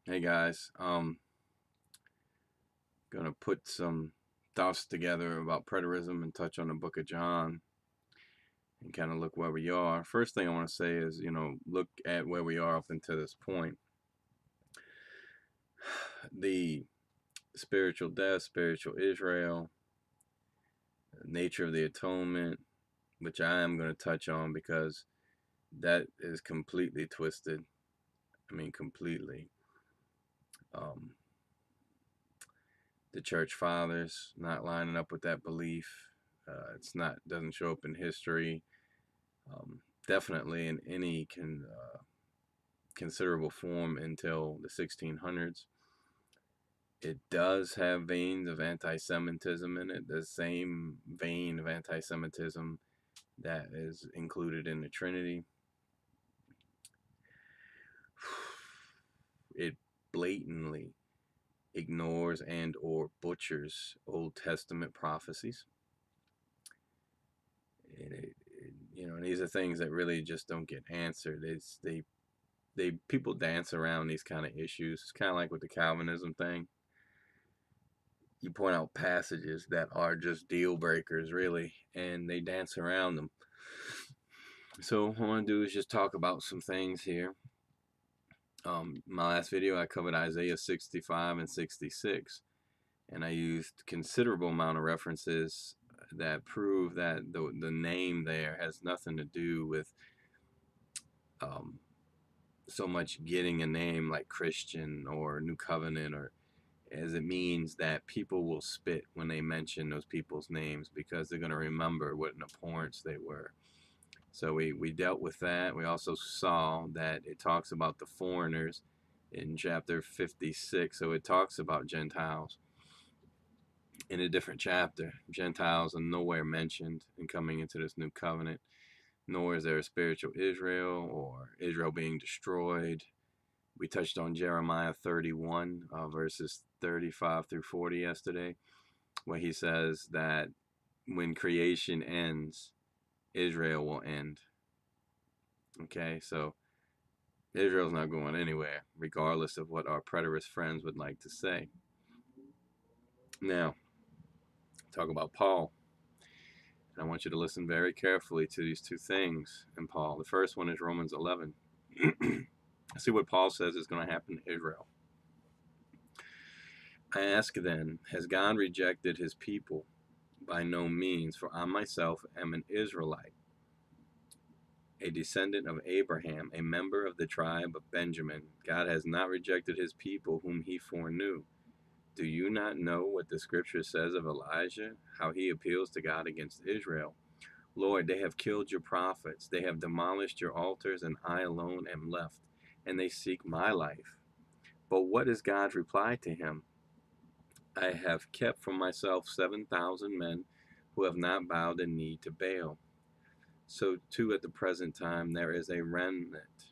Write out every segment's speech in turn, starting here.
Hey guys, gonna put some thoughts together about preterism and touch on the book of John and kind of look where we are. First thing I want to say is, look at where we are up until this point. The spiritual death, spiritual Israel, nature of the atonement, which I am going to touch on because that is completely twisted. I mean, completely. Um, the church fathers not lining up with that belief. It's not doesn't show up in history. Definitely in any considerable form until the 1600s. It does have veins of anti-Semitism in it, the same vein of anti-Semitism that is included in the Trinity. It blatantly ignores and or butchers Old Testament prophecies. And these are things that really just don't get answered. They people dance around these kind of issues. It's kind of like with the Calvinism thing. You point out passages that are just deal breakers, really, and they dance around them. So what I want to do is just talk about some things here. My last video, I covered Isaiah 65 and 66, and I used considerable amount of references that prove that the name there has nothing to do with um, so much getting a name like Christian or New Covenant, or as it means that people will spit when they mention those people's names because they're going to remember what an abhorrence they were. So we dealt with that. We also saw that it talks about the foreigners in chapter 56. So it talks about Gentiles in a different chapter. Gentiles are nowhere mentioned in coming into this new covenant, nor is there a spiritual Israel or Israel being destroyed. We touched on Jeremiah 31, verses 35 through 40 yesterday, where he says that when creation ends, Israel will end. Okay, so Israel's not going anywhere, regardless of what our preterist friends would like to say. Now, talk about Paul. And I want you to listen very carefully to these two things in Paul. The first one is Romans 11. See what Paul says is going to happen to Israel. I ask then, has God rejected his people? By no means, for I myself am an Israelite, a descendant of Abraham, a member of the tribe of Benjamin. God has not rejected his people whom he foreknew. Do you not know what the scripture says of Elijah, how he appeals to God against Israel? Lord, they have killed your prophets, they have demolished your altars, and I alone am left, and they seek my life. But what is God's reply to him? I have kept for myself 7,000 men who have not bowed the knee to Baal. So too at the present time there is a remnant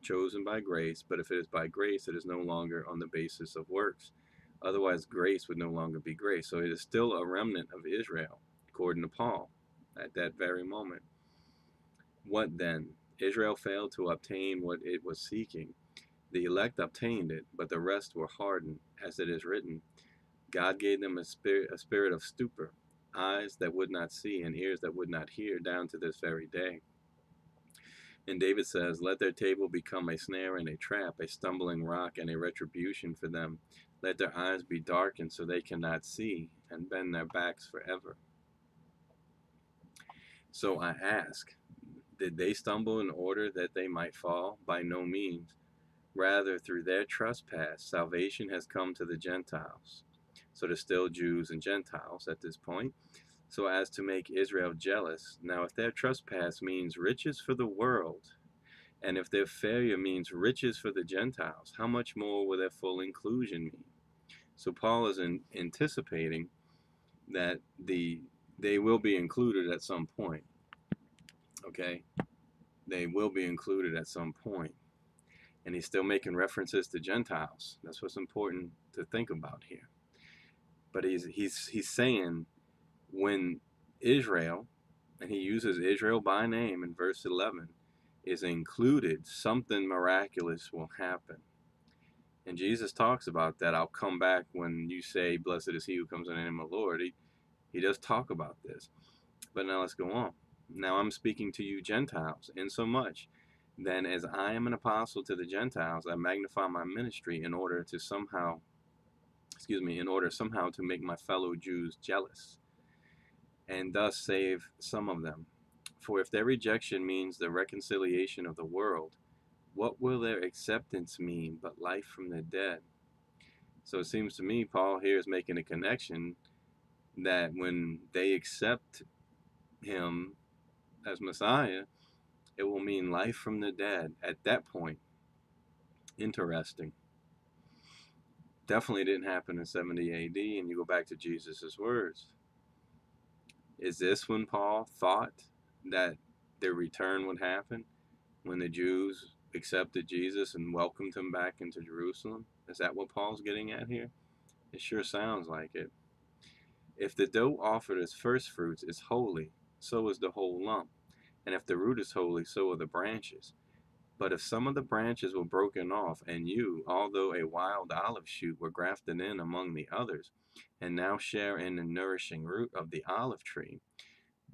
chosen by grace, but if it is by grace, it is no longer on the basis of works. Otherwise, grace would no longer be grace. So it is still a remnant of Israel, according to Paul, at that very moment. What then? Israel failed to obtain what it was seeking. The elect obtained it, but the rest were hardened, as it is written. God gave them a spirit of stupor, eyes that would not see and ears that would not hear, down to this very day. And David says, let their table become a snare and a trap, a stumbling rock and a retribution for them. Let their eyes be darkened so they cannot see, and bend their backs forever. So I ask, did they stumble in order that they might fall? By no means. Rather, through their trespass, salvation has come to the Gentiles. So there's still Jews and Gentiles at this point, so as to make Israel jealous. Now, if their trespass means riches for the world, and if their failure means riches for the Gentiles, how much more will their full inclusion mean? So Paul is anticipating that they will be included at some point. Okay, they will be included at some point, and he's still making references to Gentiles. That's what's important to think about here. But he's saying when Israel, and he uses Israel by name in verse 11, is included, something miraculous will happen. And Jesus talks about that. I'll come back when you say, blessed is he who comes in the name of the Lord. He does talk about this. But now let's go on. Now I'm speaking to you Gentiles, insomuch then as I am an apostle to the Gentiles, I magnify my ministry in order to somehow, to make my fellow Jews jealous, and thus save some of them. For if their rejection means the reconciliation of the world, what will their acceptance mean but life from the dead? So it seems to me Paul here is making a connection that when they accept him as Messiah, it will mean life from the dead at that point. Interesting. Definitely didn't happen in 70 AD, and you go back to Jesus' words. Is this when Paul thought that their return would happen? When the Jews accepted Jesus and welcomed him back into Jerusalem? Is that what Paul's getting at here? It sure sounds like it. If the dough offered as first fruits is holy, so is the whole lump. And if the root is holy, so are the branches. But if some of the branches were broken off, and you, although a wild olive shoot, were grafted in among the others, and now share in the nourishing root of the olive tree,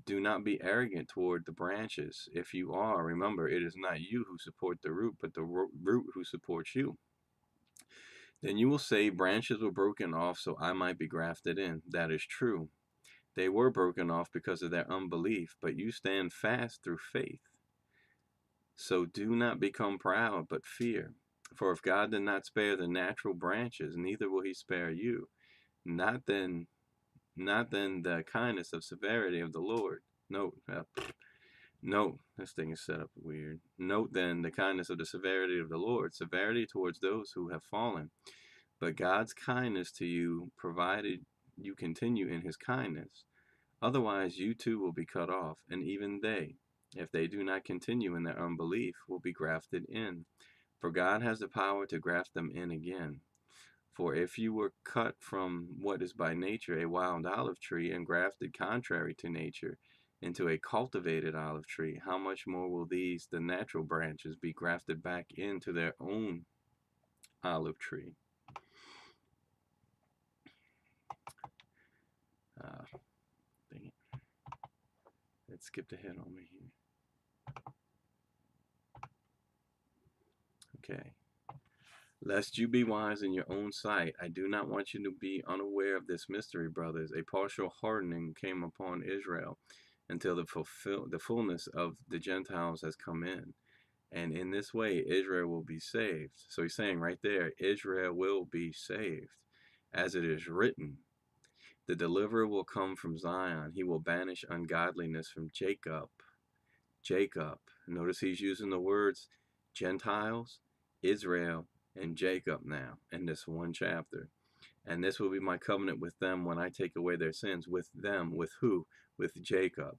do not be arrogant toward the branches. If you are, remember, it is not you who support the root, but the root who supports you. Then you will say, branches were broken off so I might be grafted in. That is true. They were broken off because of their unbelief, but you stand fast through faith. So do not become proud, but fear. For if God did not spare the natural branches, neither will he spare you. Not then the kindness of severity of the Lord. Note, this thing is set up weird. Note then the kindness of the severity of the Lord, severity towards those who have fallen. But God's kindness to you, provided you continue in his kindness. Otherwise you too will be cut off, and even they, if they do not continue in their unbelief, will be grafted in. For God has the power to graft them in again. For if you were cut from what is by nature a wild olive tree and grafted contrary to nature into a cultivated olive tree, how much more will these, the natural branches, be grafted back into their own olive tree? Dang it. It skipped ahead on me here. Okay. Lest you be wise in your own sight, I do not want you to be unaware of this mystery, brothers. A partial hardening came upon Israel until the fullness of the Gentiles has come in. And in this way, Israel will be saved. So he's saying right there, Israel will be saved. As it is written, the deliverer will come from Zion. He will banish ungodliness from Jacob. Jacob. Notice he's using the words Gentiles, Israel, and Jacob now in this one chapter. And this will be my covenant with them when I take away their sins. With them, with who? With Jacob.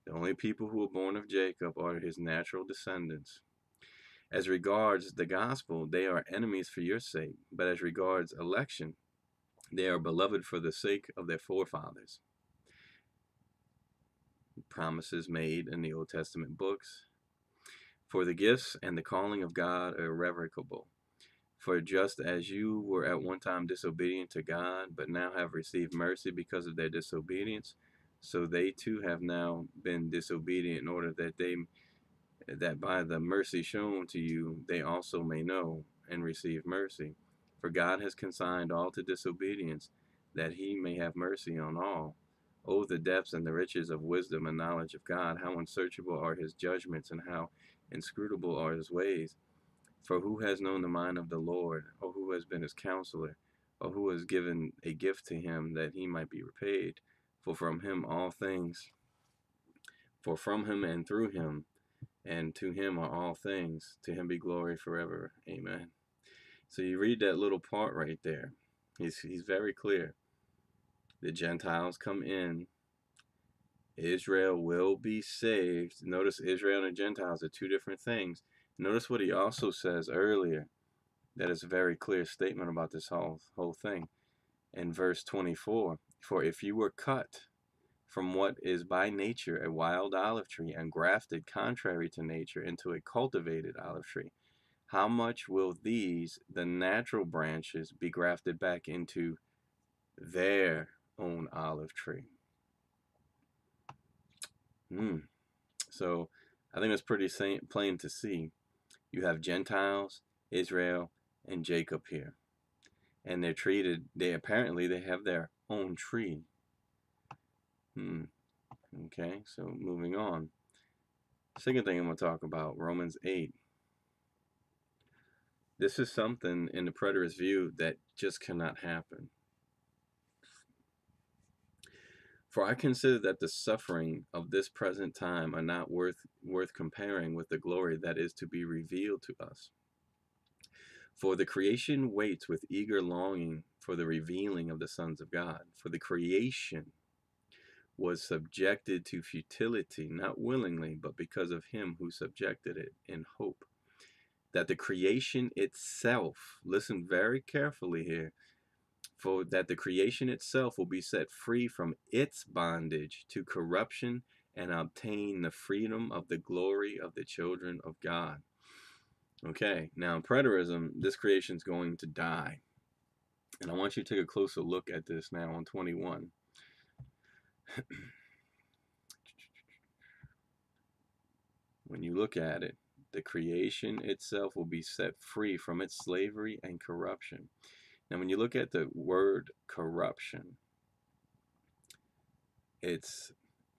The only people who are born of Jacob are his natural descendants. As regards the gospel, they are enemies for your sake. But as regards election, they are beloved for the sake of their forefathers. Promises made in the Old Testament books. For the gifts and the calling of God are irrevocable. For just as you were at one time disobedient to God, but now have received mercy because of their disobedience, so they too have now been disobedient in order that by the mercy shown to you, they also may know and receive mercy. For God has consigned all to disobedience, that he may have mercy on all. Oh, the depths and the riches of wisdom and knowledge of God, how unsearchable are his judgments and how inscrutable are his ways. For who has known the mind of the Lord, or who has been his counselor, or who has given a gift to him that he might be repaid? For from him and through him, and to him are all things. To him be glory forever. Amen. So you read that little part right there. He's very clear. The Gentiles come in. Israel will be saved. Notice Israel and the Gentiles are two different things. Notice what he also says earlier. That is a very clear statement about this whole thing. In verse 24, for if you were cut from what is by nature a wild olive tree and grafted contrary to nature into a cultivated olive tree, how much will these, the natural branches, be grafted back into their own olive tree? So I think it's pretty plain to see. You have Gentiles, Israel, and Jacob here. And they're treated, apparently they have their own tree. Okay, so moving on. Second thing I'm going to talk about, Romans 8. This is something in the preterist view that just cannot happen. For I consider that the suffering of this present time are not worth comparing with the glory that is to be revealed to us. For the creation waits with eager longing for the revealing of the sons of God. For the creation was subjected to futility, not willingly, but because of him who subjected it, in hope that the creation itself, listen very carefully here, for that the creation itself will be set free from its bondage to corruption and obtain the freedom of the glory of the children of God. Okay, now in preterism, this creation is going to die. And I want you to take a closer look at this now on 21. When you look at it, the creation itself will be set free from its slavery and corruption. Now, when you look at the word corruption, it's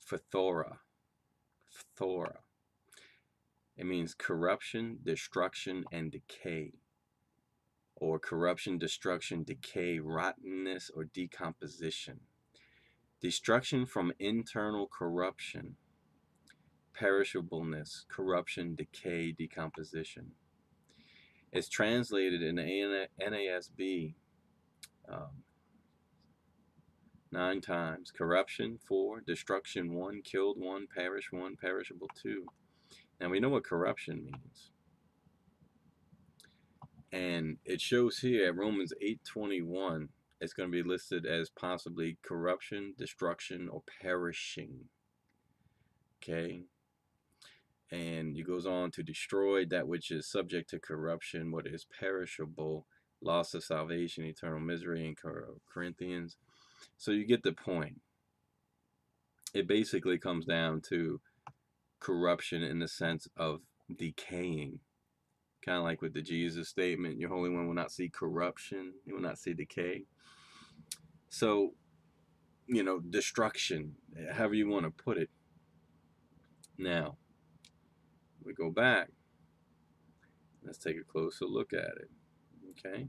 phthora. Phthora. It means corruption, destruction, and decay. Or corruption, destruction, decay, rottenness, or decomposition. Destruction from internal corruption, perishableness, corruption, decay, decomposition. It's translated in the NASB 9 times. Corruption 4, destruction 1, killed 1, perish 1, perishable 2. Now we know what corruption means. And it shows here at Romans 8:21, it's going to be listed as possibly corruption, destruction, or perishing. Okay? And it goes on to destroy that which is subject to corruption, what is perishable, loss of salvation, eternal misery in Corinthians. So you get the point. It basically comes down to corruption in the sense of decaying. Kind of like with the Jesus statement, your Holy One will not see corruption, you will not see decay. So, destruction, however you want to put it. Now, we go back. Let's take a closer look at it. Okay?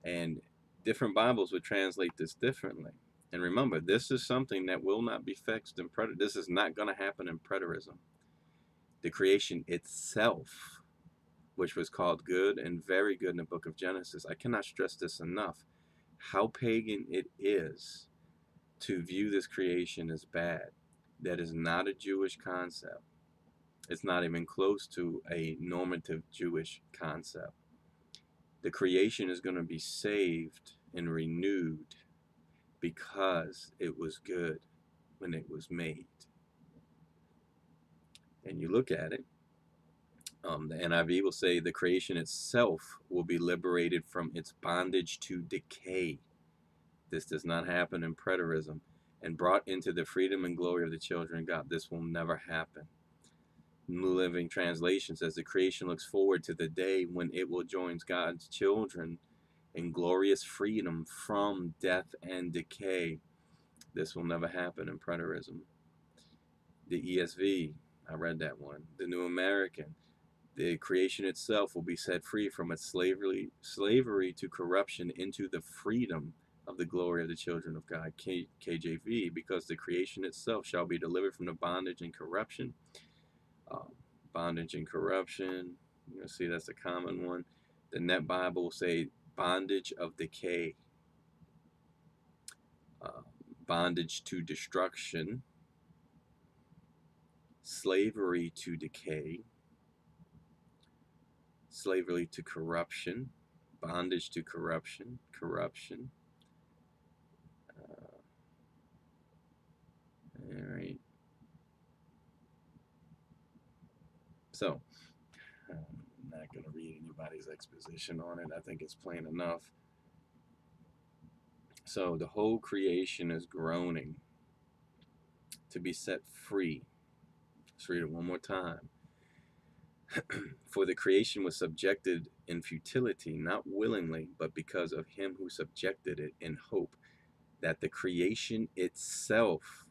And different Bibles would translate this differently. And remember, this is something that will not be fixed in preterism. This is not going to happen in preterism. The creation itself, which was called good and very good in the book of Genesis. I cannot stress this enough. How pagan it is to view this creation as bad. That is not a Jewish concept. It's not even close to a normative Jewish concept. The creation is going to be saved and renewed because it was good when it was made. And you look at it, the NIV will say the creation itself will be liberated from its bondage to decay. This does not happen in preterism. And brought into the freedom and glory of the children of God. This will never happen. New Living Translation says the creation looks forward to the day when it will join God's children in glorious freedom from death and decay. This will never happen in preterism. The ESV, I read that one. The New American, the creation itself will be set free from its slavery to corruption into the freedom of the glory of the children of God. KJV, because the creation itself shall be delivered from the bondage and corruption. Bondage and corruption. You'll see that's a common one. The Net Bible will say bondage of decay. Bondage to destruction. Slavery to decay. Slavery to corruption. Bondage to corruption. Corruption. All right. So, I'm not going to read anybody's exposition on it. I think it's plain enough. So the whole creation is groaning to be set free. Let's read it one more time. For the creation was subjected in futility, not willingly, but because of him who subjected it, in hope that the creation itself,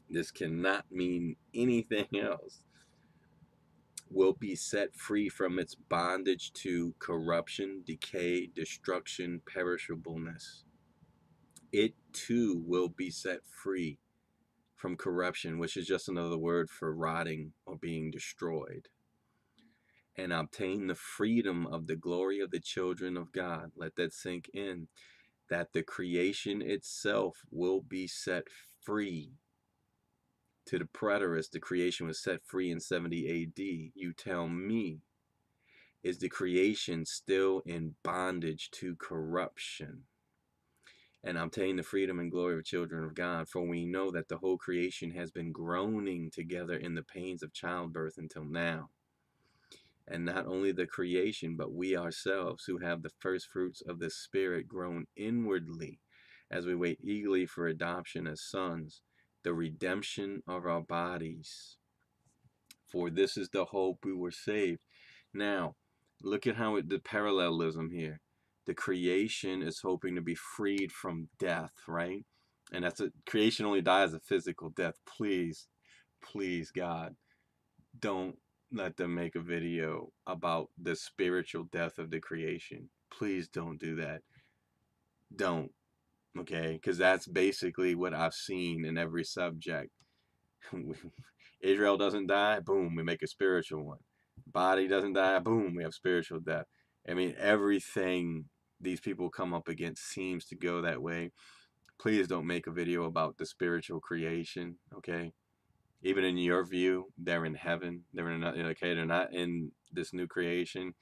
this cannot mean anything else, will be set free from its bondage to corruption, decay, destruction, perishableness. It too will be set free from corruption, which is just another word for rotting or being destroyed, and obtain the freedom of the glory of the children of God. Let that sink in, that the creation itself will be set free. To the preterist, the creation was set free in 70 AD. You tell me, is the creation still in bondage to corruption? And obtain the freedom and glory of children of God, for we know that the whole creation has been groaning together in the pains of childbirth until now. And not only the creation, but we ourselves, who have the first fruits of the Spirit, groan inwardly as we wait eagerly for adoption as sons, the redemption of our bodies. For this is the hope we were saved. Now, look at how the parallelism here. The creation is hoping to be freed from death, right? And that's creation only dies a physical death. Please, please, God, don't let them make a video about the spiritual death of the creation. Please don't do that. Don't. Okay? Because that's basically what I've seen in every subject. Israel doesn't die, boom, we make a spiritual one. Body doesn't die, boom, we have spiritual death. I mean, everything these people come up against seems to go that way. Please don't make a video about the spiritual creation, okay? Even in your view, they're in heaven. They're in, okay, they're not in this new creation.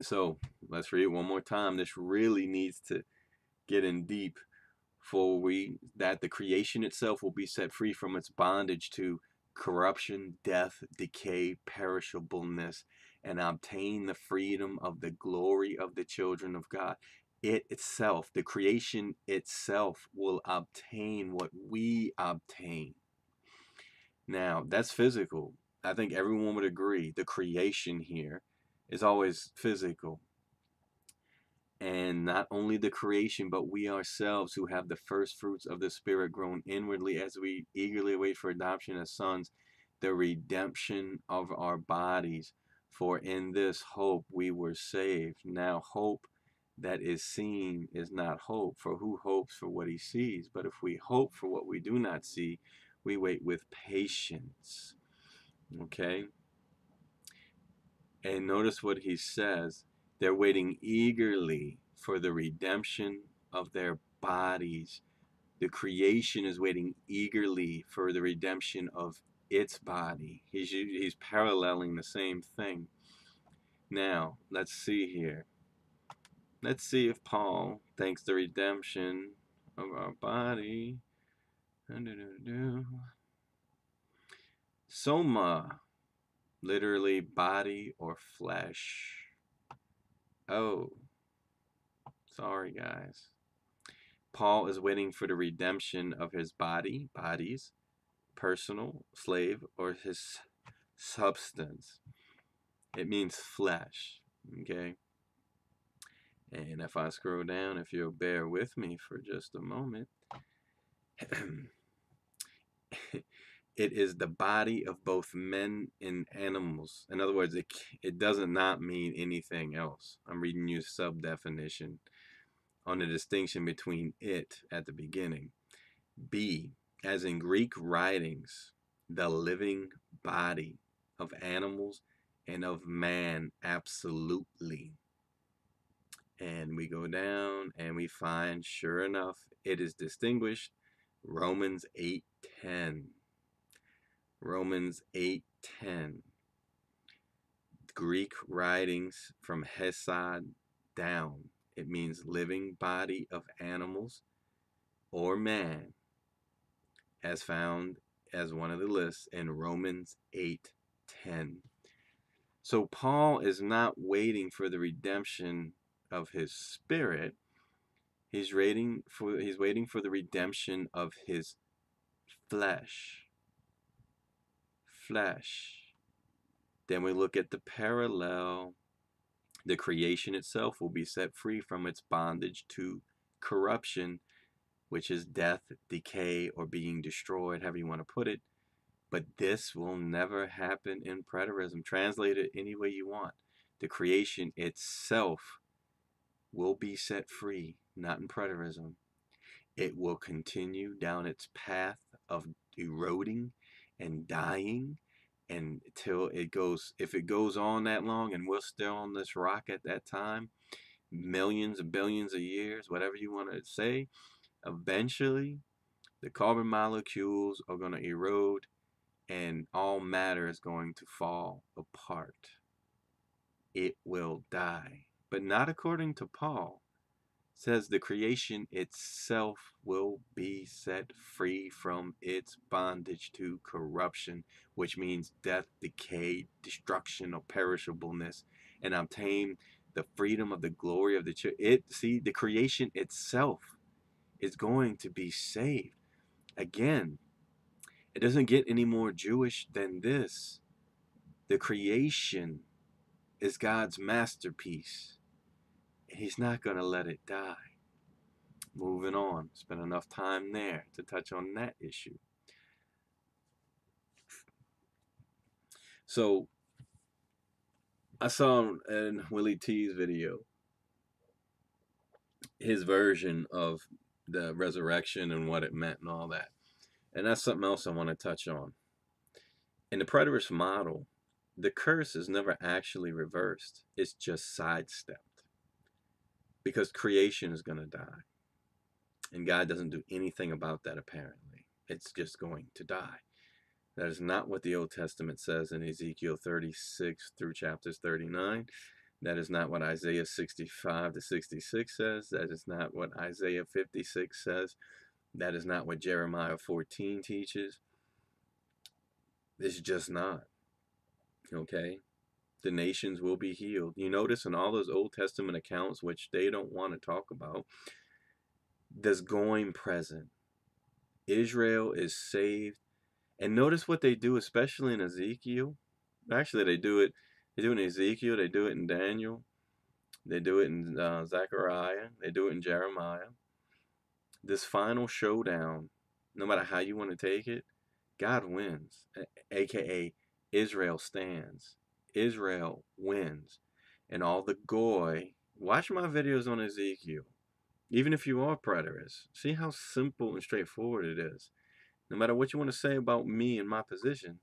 So let's read it one more time. This really needs to get in deep. For we that the creation itself will be set free from its bondage to corruption, death, decay, perishableness, and obtain the freedom of the glory of the children of God. It itself, the creation itself, will obtain what we obtain. Now, that's physical. I think everyone would agree. The creation here is always physical. And not only the creation, but we ourselves, who have the first fruits of the Spirit, grown inwardly as we eagerly wait for adoption as sons, the redemption of our bodies. For in this hope we were saved. Now hope that is seen is not hope, for who hopes for what he sees? But if we hope for what we do not see, we wait with patience. Okay? And notice what he says. They're waiting eagerly for the redemption of their bodies. The creation is waiting eagerly for the redemption of its body. He's paralleling the same thing. Now, let's see here. Let's see if Paul thinks the redemption of our body. Soma, literally body or flesh. Oh, sorry guys. Paul is waiting for the redemption of his bodies, personal, slave, or his substance. It means flesh, okay? And if I scroll down, if you'll bear with me for just a moment, it is the body of both men and animals. In other words, it does not mean anything else. I'm reading you a sub-definition on the distinction between it at the beginning. B, as in Greek writings, the living body of animals and of man absolutely. And we go down and we find, sure enough, it is distinguished. Romans 8:10. Romans 8:10. Greek writings from Hesed down. It means living body of animals or man, as found as one of the lists in Romans pen. So Paul is not waiting for the redemption of his spirit. He's waiting for the redemption of his flesh. Flesh. Then we look at the parallel. The creation itself will be set free from its bondage to corruption, which is death, decay, or being destroyed, however you want to put it. But this will never happen in preterism. Translate it any way you want. The creation itself will be set free, not in preterism. It will continue down its path of eroding and dying until it goes, if it goes on that long and we're still on this rock at that time, millions of billions of years, whatever you want to say, eventually the carbon molecules are going to erode and all matter is going to fall apart. It will die. But not according to Paul. It says the creation itself will be set free from its bondage to corruption, which means death, decay, destruction, or perishableness, and obtain the freedom of the glory of the church. The creation itself is going to be saved. Again, it doesn't get any more Jewish than this. The creation is God's masterpiece, and he's not going to let it die. Moving on. Spent enough time there to touch on that issue. So, I saw in Willie T's video his version of the resurrection and what it meant and all that. And that's something else I want to touch on. In the preterist model, the curse is never actually reversed. It's just sidestepped. Because creation is going to die. And God doesn't do anything about that, apparently. It's just going to die. That is not what the Old Testament says in Ezekiel 36 through chapters 39. That is not what Isaiah 65 to 66 says. That is not what Isaiah 56 says. That is not what Jeremiah 14 teaches. It's just not. Okay? The nations will be healed. You notice in all those Old Testament accounts, which they don't want to talk about, there's going present. Israel is saved. And notice what they do, especially in Ezekiel. Actually, they do it in Ezekiel. They do it in Daniel. They do it in Zechariah. They do it in Jeremiah. This final showdown, no matter how you want to take it, God wins. AKA, Israel stands. Israel wins. And all the goy, watch my videos on Ezekiel. Even if you are preterist, see how simple and straightforward it is. No matter what you want to say about me and my position,